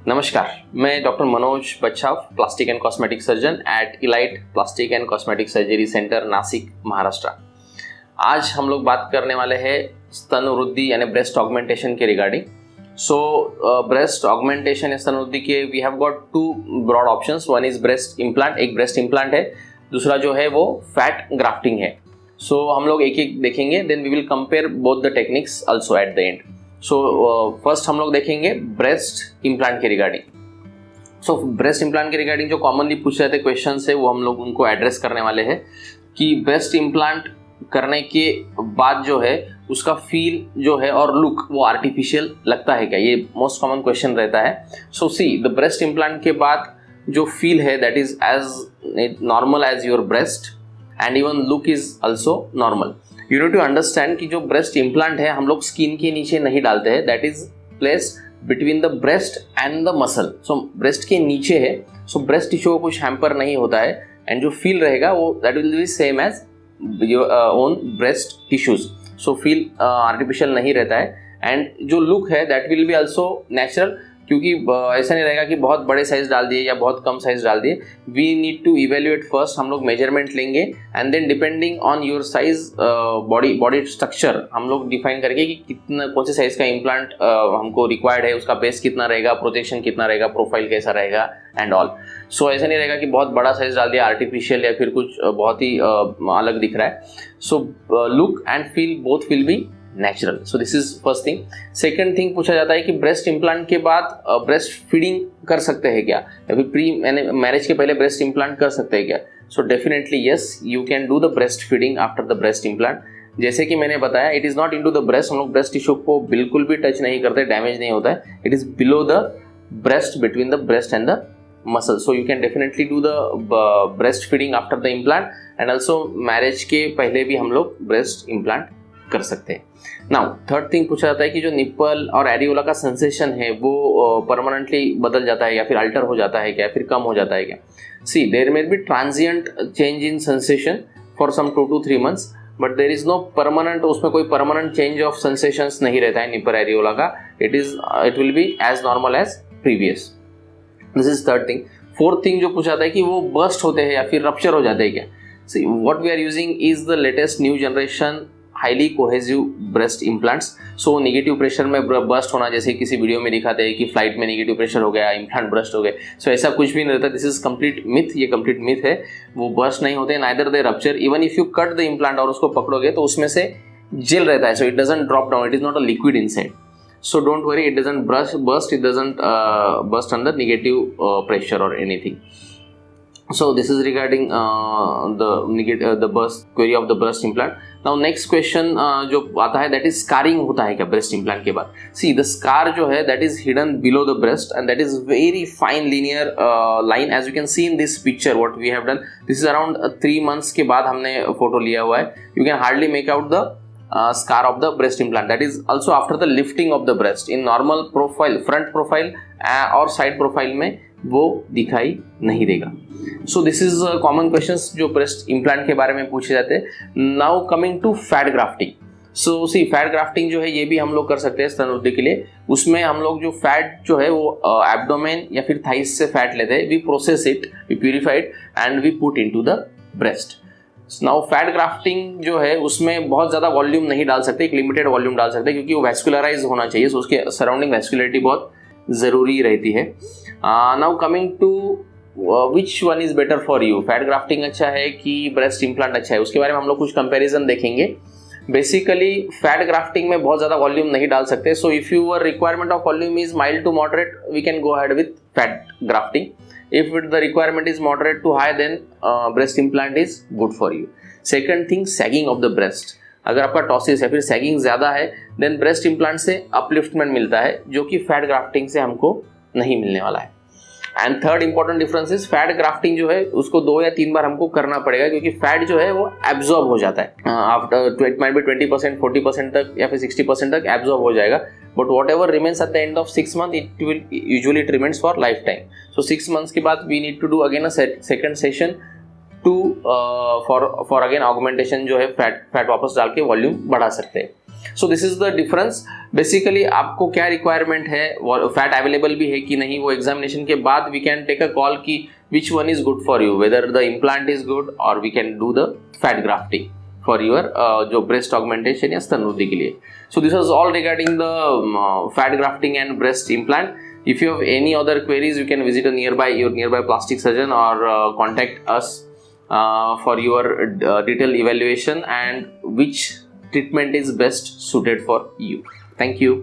नमस्कार, मैं doctor Manoj Bachhav, plastic and cosmetic surgeon eight elite plastic and cosmetic surgery centre, Nashik, Maharashtra. आज हम लोग बात करने वाले हैं स्तन वृद्धि यानी ब्रेस्ट ऑगमेंटेशन के रिगार्डिंग। ब्रेस्ट ऑगमेंटेशन या स्तन वृद्धि के we have got two broad options. One is breast implant, एक ब्रेस्ट इम्प्लांट है, दूसरा जो है वो फैट ग्राफ्टिंग है। हम लोग एक एक देखेंगे, then we will compare both the techniques also at the end. First हम लोग देखेंगे ब्रेस्ट इम्प्लांट के रिगार्डिंग। ब्रेस्ट इम्प्लांट के रिगार्डिंग जो कॉमनली पूछ रहे थे क्वेश्चन है वो हम लोग उनको एड्रेस करने वाले हैं कि ब्रेस्ट इम्प्लांट करने के बाद जो है उसका फील जो है और लुक वो आर्टिफिशियल लगता है क्या, ये मोस्ट कॉमन क्वेश्चन रहता है। सी द ब्रेस्ट इम्प्लांट के बाद जो फील है that is as normal as your breast and even look is also normal. You need to understand कि जो ब्रेस्ट इम्प्लांट है हम लोग स्किन के नीचे नहीं डालते हैं, that is placed between the breast and the muscle. Breast के नीचे है, ब्रेस्ट टिश्यू को कुछ हैम्पर नहीं होता है एंड जो फील रहेगा वो that will be same as your own breast tissues. Feel artificial नहीं रहता है एंड जो लुक है that will be also natural, क्योंकि ऐसा नहीं रहेगा कि बहुत बड़े साइज डाल दिए या बहुत कम साइज डाल दिए। We need to evaluate first, हम लोग मेजरमेंट लेंगे and then depending on your size body structure हम लोग डिफाइन करेंगे कि कितना कौन से साइज का इम्प्लांट हमको रिक्वायर्ड है, उसका बेस कितना रहेगा, प्रोजेक्शन कितना रहेगा, प्रोफाइल कैसा रहेगा एंड ऑल। ऐसा नहीं रहेगा कि बहुत बड़ा साइज डाल दिया आर्टिफिशियल या फिर कुछ बहुत ही अलग दिख रहा है। Look and feel both will be natural. This is first thing. Second thing पूछा जाता है कि ब्रेस्ट इम्प्लांट के बाद ब्रेस्ट फीडिंग कर सकते हैं क्या, या फिर मैरिज के पहले ब्रेस्ट इम्प्लांट कर सकते हैं क्या। Definitely yes, you can do the breast feeding after the breast implant. जैसे कि मैंने बताया, it is not into the breast, हम लोग ब्रेस्ट टिश्यू को बिल्कुल भी टच नहीं करते, डैमेज नहीं होता है। It is below the breast, between the breast and the muscle. You can definitely do the breast feeding after the implant and also marriage के पहले भी हम लोग ब्रेस्ट इम्प्लांट कर सकते हैं। नाउ थर्ड थिंग पूछा जाता है कि जो निप्पल और एरियोला का सेंसेशन है वो परमानेंटली बदल जाता है या फिर अल्टर हो जाता है क्या, फिर कम हो जाता है क्या। See there may be transient change in sensation for some 2 to 3 months, but there is no permanent, उसमें कोई परमानेंट चेंज ऑफ सेंसेशंस नहीं रहता है निप्पल एरियोला का। It will be as normal as previous. This is third thing. Fourth thing जो पूछा जाता है कि वो बर्स्ट होते हैं या फिर रप्चर हो जाते हैं क्या। See what we are using is the latest new generation highly cohesive breast implants. Negative pressure में बर्स्ट होना, जैसे किसी वीडियो में दिखाते हैं कि फ्लाइट में नेगेटिव प्रेशर हो गया, इम्प्लांट बर्स्ट हो गए। ऐसा कुछ भी नहीं रहता। दिस इज कंप्लीट मिथ, ये कंप्लीट मिथ है। वो बर्स्ट नहीं होते, neither they rupture. Even if you cut the implant और उसको पकड़ोगे तो उसमें से जेल रहता है, it doesn't drop down, it is not a liquid inside. Don't worry, it doesn't burst, it doesn't burst under negative pressure or anything. This is regarding the burst query of the breast implant. Now next question जो आता है that is scarring होता है क्या breast implant के बाद। See the scar जो है that is hidden below the breast and that is very fine linear line as you can see in this picture what we have done. This is around 3 months के बाद हमने photo लिया हुआ है। You can hardly make out the scar of the breast implant, that is also after the lifting of the breast. In normal profile, front profile और side profile में वो दिखाई नहीं देगा। दिस इज कॉमन क्वेश्चंस जो breast implant के बारे में पूछे जाते हैं। Now coming to fat grafting. Fat grafting जो है ये भी हम लोग कर सकते हैं स्तन वृद्धि के लिए। उसमें हम लोग जो फैट जो है वो एब्डोमेन या फिर थाइस से फैट लेते हैं, we process it, we purify it and we put into the breast. Now fat grafting जो है उसमें बहुत ज़्यादा वॉल्यूम नहीं डाल सकते, एक लिमिटेड वॉल्यूम डाल सकते हैं क्योंकि वो वैस्कुलराइज होना चाहिए, उसके सराउंडिंग वैस्कुलरिटी बहुत ज़रूरी रहती है। Now coming to which one is better for you, fat grafting अच्छा है कि ब्रेस्ट इम्प्लांट अच्छा है, उसके बारे में हम लोग कुछ कंपैरिजन देखेंगे। बेसिकली फैट ग्राफ्टिंग में बहुत ज़्यादा वॉल्यूम नहीं डाल सकते, if your requirement of volume is mild to moderate we can go ahead with fat grafting. If the requirement is moderate to high, then breast implant is good for you. Second thing, sagging of the breast. अगर आपका टॉसिस या फिर sagging ज़्यादा है then breast implant से upliftment मिलता है जो कि फैट ग्राफ्टिंग से हमको नहीं मिलने वाला है। And third important difference is fat grafting जो है उसको 2 या 3 बार हमको करना पड़ेगा क्योंकि फैट जो है वो एब्जॉर्ब हो जाता है। आफ्टर इट माइट बी 20%, 40% तक या फिर 60% तक एब्जॉर्ब हो जाएगा, but whatever remains at the end of 6 months it will usually it remains for lifetime. 6 months के बाद we need to do again a second session to for again augmentation जो है fat वापस डाल के volume बढ़ा सकते हैं। So this is the difference. Basically आपको क्या रिक्वायरमेंट है, फैट अवेलेबल भी है कि नहीं, वो एग्जामिनेशन के बाद we can take a call कि which one is good for you, whether the implant is good और we can do the fat grafting for your जो ब्रेस्ट ऑगमेंटेशन या स्तन वृद्धि के लिए। So this was all regarding the fat grafting and breast implant. If you have any other queries, you can visit your nearby plastic surgeon or contact us for your detailed evaluation and which treatment is best suited for you. Thank you.